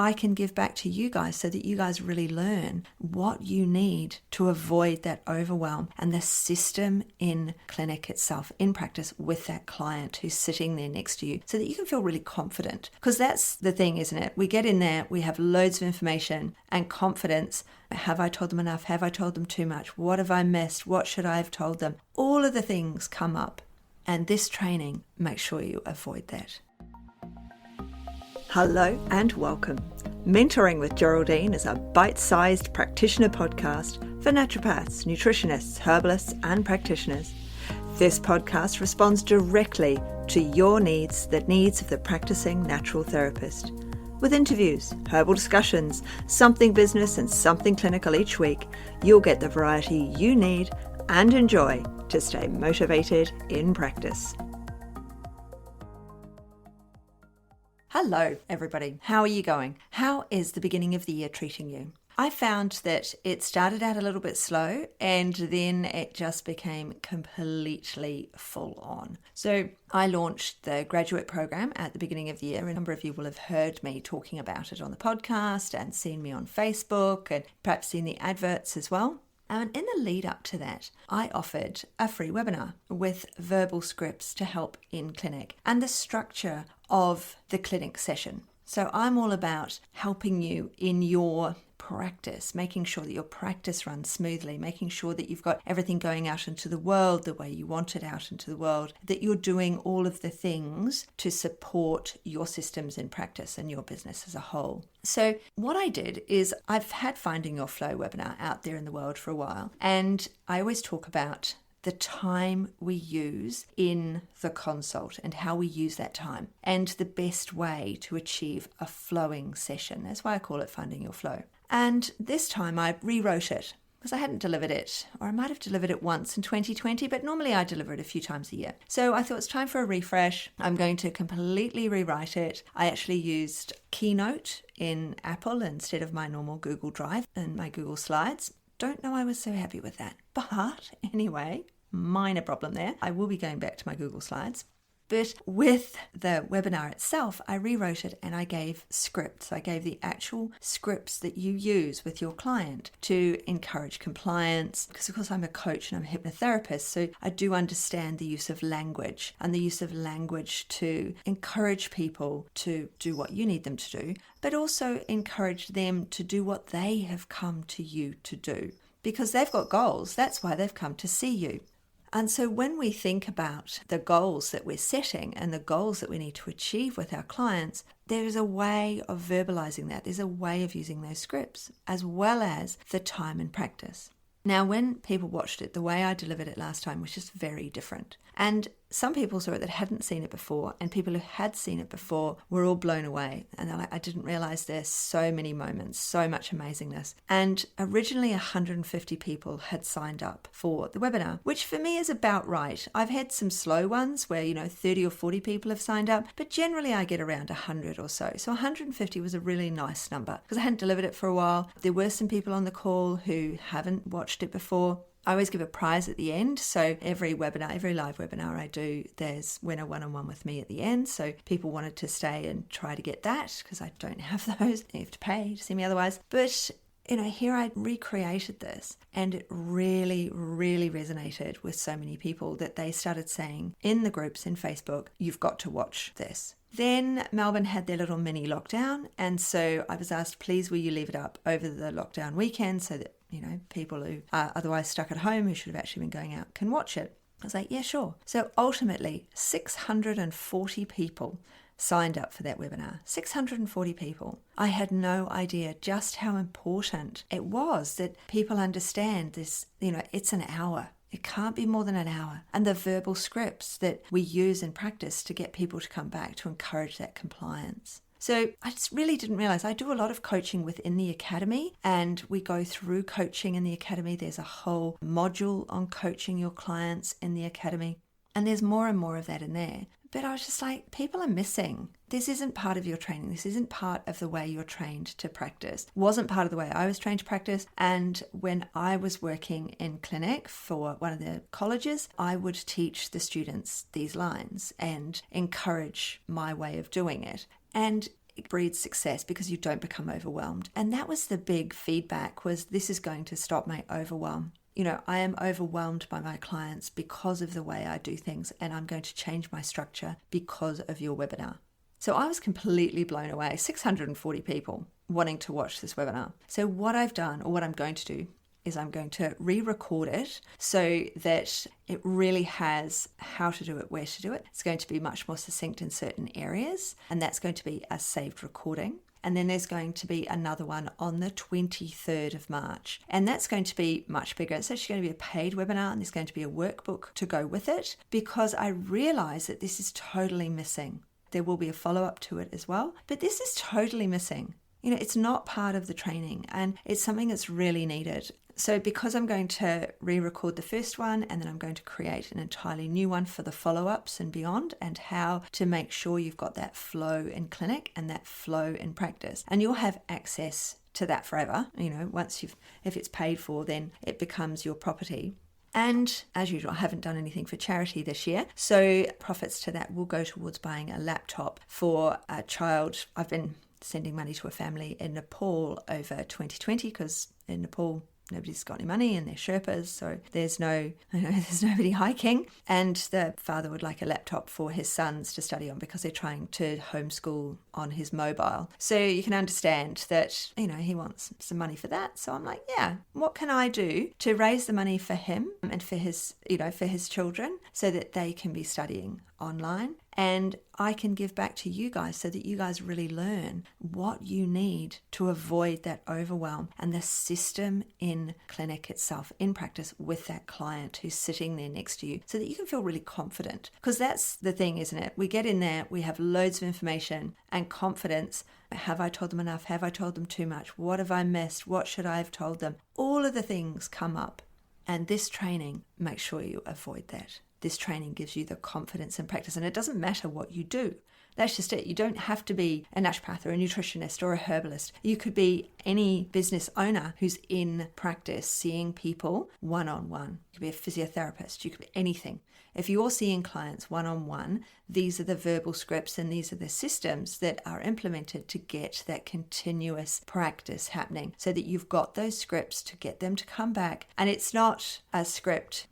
I can give back to you guys so that you guys really learn what you need to avoid that overwhelm and the system in clinic itself, in practice with that client who's sitting there next to you, so that you can feel really confident. Because that's the thing, isn't it? We get in there, we have loads of information and confidence. Have I told them enough? Have I told them too much? What have I missed? What should I have told them? All of the things come up, and this training makes sure you avoid that. Hello and welcome. Mentoring with Geraldine is a bite-sized practitioner podcast for naturopaths, nutritionists, herbalists, and practitioners. This podcast responds directly to your needs, the needs of the practicing natural therapist. With interviews, herbal discussions, something business and something clinical each week, you'll get the variety you need and enjoy to stay motivated in practice. Hello, everybody. How are you going? How is the beginning of the year treating you? I found that it started out a little bit slow and then it just became completely full on. So I launched the graduate program at the beginning of the year. A number of you will have heard me talking about it on the podcast and seen me on Facebook and perhaps seen the adverts as well. And in the lead up to that, I offered a free webinar with verbal scripts to help in clinic and the structure of the clinic session. So I'm all about helping you in your practice, making sure that your practice runs smoothly, making sure that you've got everything going out into the world the way you want it out into the world, that you're doing all of the things to support your systems in practice and your business as a whole. So what I did is I've had Finding Your Flow webinar out there in the world for a while, and I always talk about the time we use in the consult and how we use that time and the best way to achieve a flowing session. That's why I call it Finding Your Flow. And this time I rewrote it because I hadn't delivered it, or I might have delivered it once in 2020, but normally I deliver it a few times a year. So I thought it's time for a refresh. I'm going to completely rewrite it. I actually used Keynote in Apple instead of my normal Google Drive and my Google Slides. Don't know I was so happy with that. But anyway, minor problem there. I will be going back to my Google Slides. But with the webinar itself, I rewrote it and I gave scripts. I gave the actual scripts that you use with your client to encourage compliance. Because of course I'm a coach and I'm a hypnotherapist, so I do understand the use of language and the use of language to encourage people to do what you need them to do, but also encourage them to do what they have come to you to do. Because they've got goals, that's why they've come to see you. And so when we think about the goals that we're setting and the goals that we need to achieve with our clients, there is a way of verbalizing that. There's a way of using those scripts as well as the time and practice. Now, when people watched it, the way I delivered it last time was just very different. And some people saw it that hadn't seen it before, and people who had seen it before were all blown away. And they're like, I didn't realize there's so many moments, so much amazingness. And originally 150 people had signed up for the webinar, which for me is about right. I've had some slow ones where, 30 or 40 people have signed up, but generally I get around 100 or so. So 150 was a really nice number because I hadn't delivered it for a while. There were some people on the call who haven't watched it before. I always give a prize at the end. So every webinar, every live webinar I do, there's winner one-on-one with me at the end. So people wanted to stay and try to get that because I don't have those. You have to pay to see me otherwise. But here I recreated this and it really, really resonated with so many people that they started saying in the groups in Facebook, you've got to watch this. Then Melbourne had their little mini lockdown. And so I was asked, please, will you leave it up over the lockdown weekend so that people who are otherwise stuck at home, who should have actually been going out, can watch it. I was like, yeah, sure. So ultimately, 640 people signed up for that webinar. 640 people. I had no idea just how important it was that people understand this, it's an hour. It can't be more than an hour. And the verbal scripts that we use in practice to get people to come back to encourage that compliance. So I just really didn't realize I do a lot of coaching within the academy, and we go through coaching in the academy. There's a whole module on coaching your clients in the academy, and there's more and more of that in there. But I was just like, people are missing. This isn't part of your training. This isn't part of the way you're trained to practice. Wasn't part of the way I was trained to practice. And when I was working in clinic for one of the colleges, I would teach the students these lines and encourage my way of doing it. And breeds success because you don't become overwhelmed. And that was the big feedback, was this is going to stop my overwhelm. I am overwhelmed by my clients because of the way I do things, and I'm going to change my structure because of your webinar. So I was completely blown away. 640 people wanting to watch this webinar. So what I've done, or what I'm going to do, is I'm going to re-record it so that it really has how to do it, where to do it. It's going to be much more succinct in certain areas, and that's going to be a saved recording. And then there's going to be another one on the 23rd of March. And that's going to be much bigger. It's actually going to be a paid webinar, and there's going to be a workbook to go with it, because I realize that this is totally missing. There will be a follow-up to it as well, but this is totally missing. It's not part of the training, and it's something that's really needed. So because I'm going to re-record the first one, and then I'm going to create an entirely new one for the follow-ups and beyond, and how to make sure you've got that flow in clinic and that flow in practice. And you'll have access to that forever. If it's paid for, then it becomes your property. And as usual, I haven't done anything for charity this year, so profits to that will go towards buying a laptop for a child. I've been sending money to a family in Nepal over 2020, because in Nepal nobody's got any money and they're Sherpas, so there's nobody hiking. And the father would like a laptop for his sons to study on, because they're trying to homeschool on his mobile. So you can understand that, he wants some money for that. So I'm like, yeah, what can I do to raise the money for him and for his children, so that they can be studying online, and I can give back to you guys so that you guys really learn what you need to avoid that overwhelm, and the system in clinic itself, in practice with that client who's sitting there next to you, so that you can feel really confident. Because that's the thing, isn't it? We get in there, we have loads of information and confidence. Have I told them enough? Have I told them too much? What have I missed? What should I have told them? All of the things come up, and this training makes sure you avoid that. This training gives you the confidence and practice, and it doesn't matter what you do. That's just it. You don't have to be a naturopath or a nutritionist or a herbalist. You could be any business owner who's in practice seeing people one-on-one. You could be a physiotherapist. You could be anything. If you're seeing clients one-on-one, these are the verbal scripts and these are the systems that are implemented to get that continuous practice happening, so that you've got those scripts to get them to come back. And it's not a script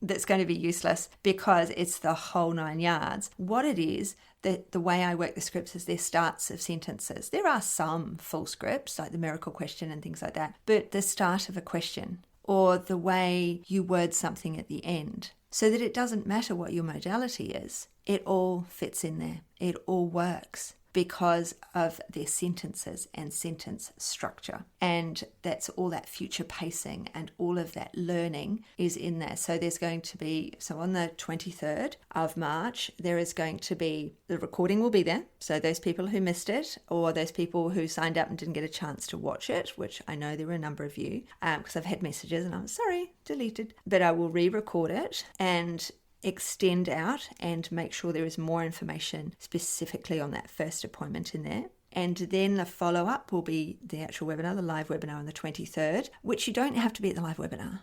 that's going to be useless, because it's the whole 9 yards. What it is, the way I work the scripts is they're starts of sentences. There are some full scripts, like the miracle question and things like that, but the start of a question, or the way you word something at the end, so that it doesn't matter what your modality is. It all fits in there. It all works, because of their sentences and sentence structure. And that's all that future pacing and all of that learning is in there. So there's going to be, on the 23rd of March, there is going to be, the recording will be there. So those people who missed it, or those people who signed up and didn't get a chance to watch it, which I know there were a number of you, because I've had messages and I'm sorry, deleted. But I will re-record it and extend out and make sure there is more information specifically on that first appointment in there. And then the follow-up will be the actual webinar, the live webinar on the 23rd, which you don't have to be at the live webinar,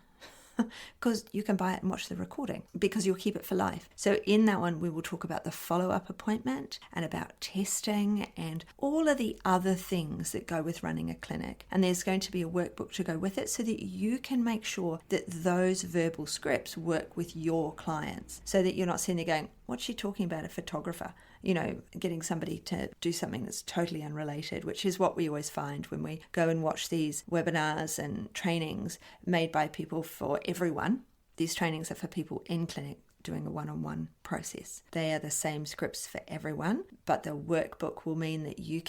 because you can buy it and watch the recording, because you'll keep it for life. So in that one, we will talk about the follow-up appointment and about testing and all of the other things that go with running a clinic. And there's going to be a workbook to go with it, so that you can make sure that those verbal scripts work with your clients, so that you're not sitting there going, what's she talking about, a photographer? Getting somebody to do something that's totally unrelated, which is what we always find when we go and watch these webinars and trainings made by people for everyone. These trainings are for people in clinic doing a one-on-one process. They are the same scripts for everyone, but the workbook will mean that you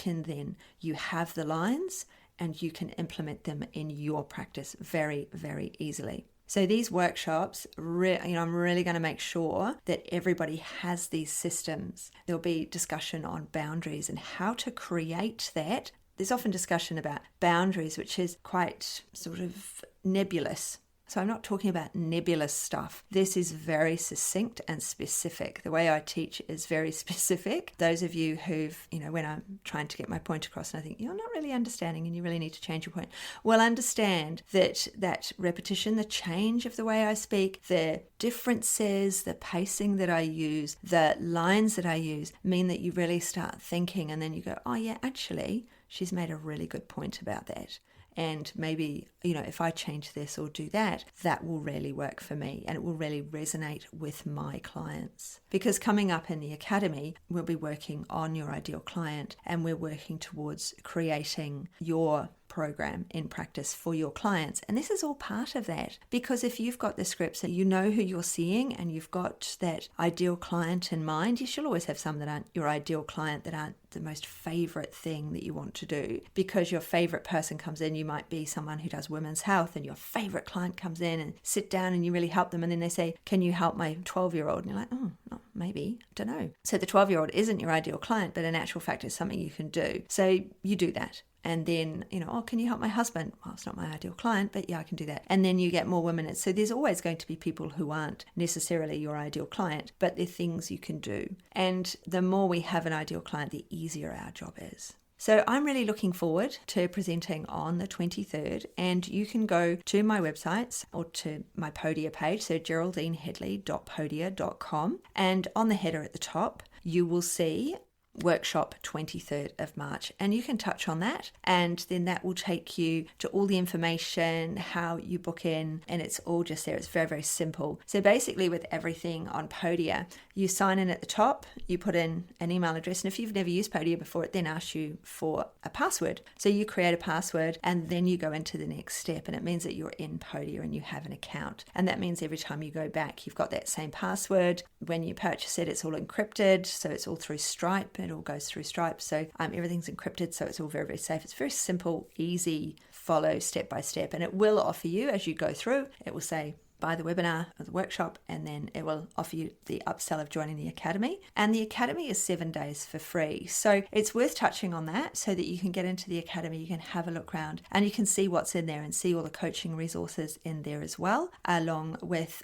have the lines and you can implement them in your practice very, very easily. So these workshops, I'm really going to make sure that everybody has these systems. There'll be discussion on boundaries and how to create that. There's often discussion about boundaries, which is quite sort of nebulous. So I'm not talking about nebulous stuff. This is very succinct and specific. The way I teach is very specific. Those of you who've, when I'm trying to get my point across and I think you're not really understanding and you really need to change your point, well, understand that repetition, the change of the way I speak, the differences, the pacing that I use, the lines that I use mean that you really start thinking, and then you go, oh yeah, actually, she's made a really good point about that. And maybe, if I change this or do that, that will really work for me and it will really resonate with my clients. Because coming up in the academy, we'll be working on your ideal client and we're working towards creating your program in practice for your clients. And this is all part of that, because if you've got the scripts and you know who you're seeing and you've got that ideal client in mind, you should always have some that aren't your ideal client, that aren't the most favorite thing that you want to do, because your favorite person comes in. You might be someone who does women's health and your favorite client comes in and sit down and you really help them, and then they say, can you help my 12-year-old? And you're like, oh, no, maybe, I don't know. So the 12-year-old isn't your ideal client, but in actual fact it's something you can do. So you do that. And then, oh, can you help my husband? Well, it's not my ideal client, but yeah, I can do that. And then you get more women. So there's always going to be people who aren't necessarily your ideal client, but they're things you can do. And the more we have an ideal client, the easier our job is. So I'm really looking forward to presenting on the 23rd, and you can go to my websites or to my Podia page, so geraldineheadley.podia.com, and on the header at the top, you will see workshop 23rd of March, and you can touch on that, and then that will take you to all the information, how you book in, and it's all just there. It's very, very simple. So basically with everything on Podia, you sign in at the top, you put in an email address, and if you've never used Podia before, it then asks you for a password. So you create a password and then you go into the next step, and it means that you're in Podia and you have an account. And that means every time you go back, you've got that same password. When you purchase it, it's all encrypted, so it's all through Stripe. It all goes through Stripe, so everything's encrypted, so it's all very, very safe. It's very simple, easy, follow step by step, and it will offer you, as you go through, it will say buy the webinar or the workshop, and then it will offer you the upsell of joining the academy. And the academy is 7 days for free, so it's worth touching on that so that you can get into the academy, you can have a look around, and you can see what's in there and see all the coaching resources in there as well, along with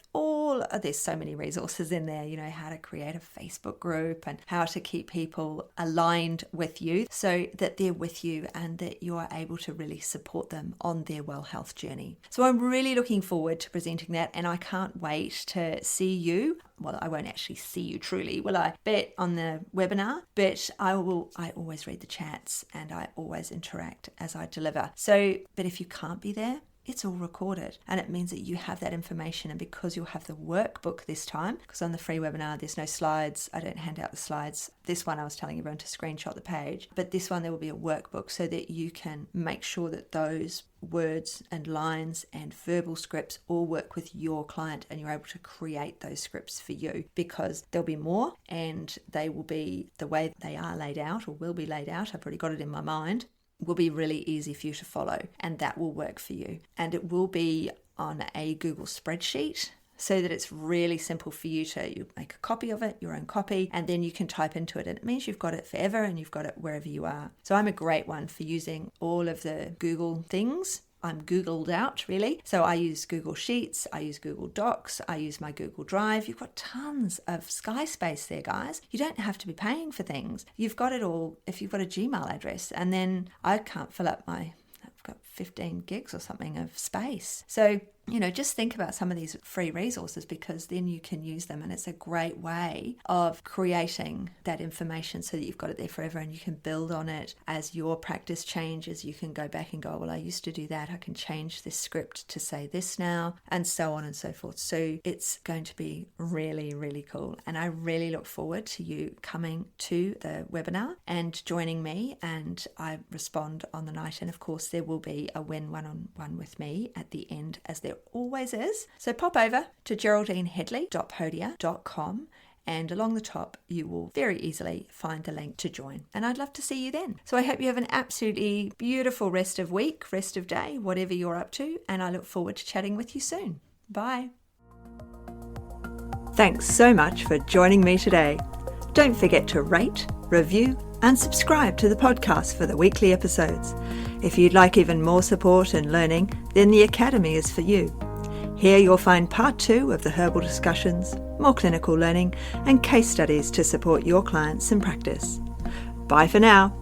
there's so many resources in there, how to create a Facebook group and how to keep people aligned with you so that they're with you and that you're able to really support them on their well health journey. So I'm really looking forward to presenting that, and I can't wait to see you. Well, I won't actually see you truly, will I? But on the webinar, but I always read the chats and I always interact as I deliver. So, but if you can't be there, it's all recorded, and it means that you have that information. And because you'll have the workbook this time, because on the free webinar there's no slides, I don't hand out the slides. This one I was telling everyone to screenshot the page, but this one there will be a workbook so that you can make sure that those words and lines and verbal scripts all work with your client, and you're able to create those scripts for you, because there'll be more and they will be the way they are laid out, or will be laid out. I've already got it in my mind. Will be really easy for you to follow, and that will work for you. And it will be on a Google spreadsheet so that it's really simple for you you make a copy of it, your own copy, and then you can type into it, and it means you've got it forever and you've got it wherever you are. So I'm a great one for using all of the Google things. I'm Googled out, really. So I use Google Sheets, I use Google Docs, I use my Google Drive. You've got tons of sky space there, guys. You don't have to be paying for things. You've got it all if you've got a Gmail address. And then I can't fill up I've got 15 gigs or something of space. So, just think about some of these free resources, because then you can use them, and it's a great way of creating that information so that you've got it there forever, and you can build on it as your practice changes. You can go back and go, well, I used to do that. I can change this script to say this now, and so on and so forth. So it's going to be really, really cool. And I really look forward to you coming to the webinar and joining me, and I respond on the night. And of course, there will be a one-on-one with me at the end, as there always is. So pop over to geraldineheadley.podia.com, and along the top you will very easily find the link to join, and I'd love to see you then. So I hope you have an absolutely beautiful rest of week, rest of day, whatever you're up to, and I look forward to chatting with you soon. Bye. Thanks so much for joining me today. Don't forget to rate, review and subscribe to the podcast for the weekly episodes. If you'd like even more support and learning, then the Academy is for you. Here you'll find part 2 of the herbal discussions, more clinical learning, and case studies to support your clients in practice. Bye for now.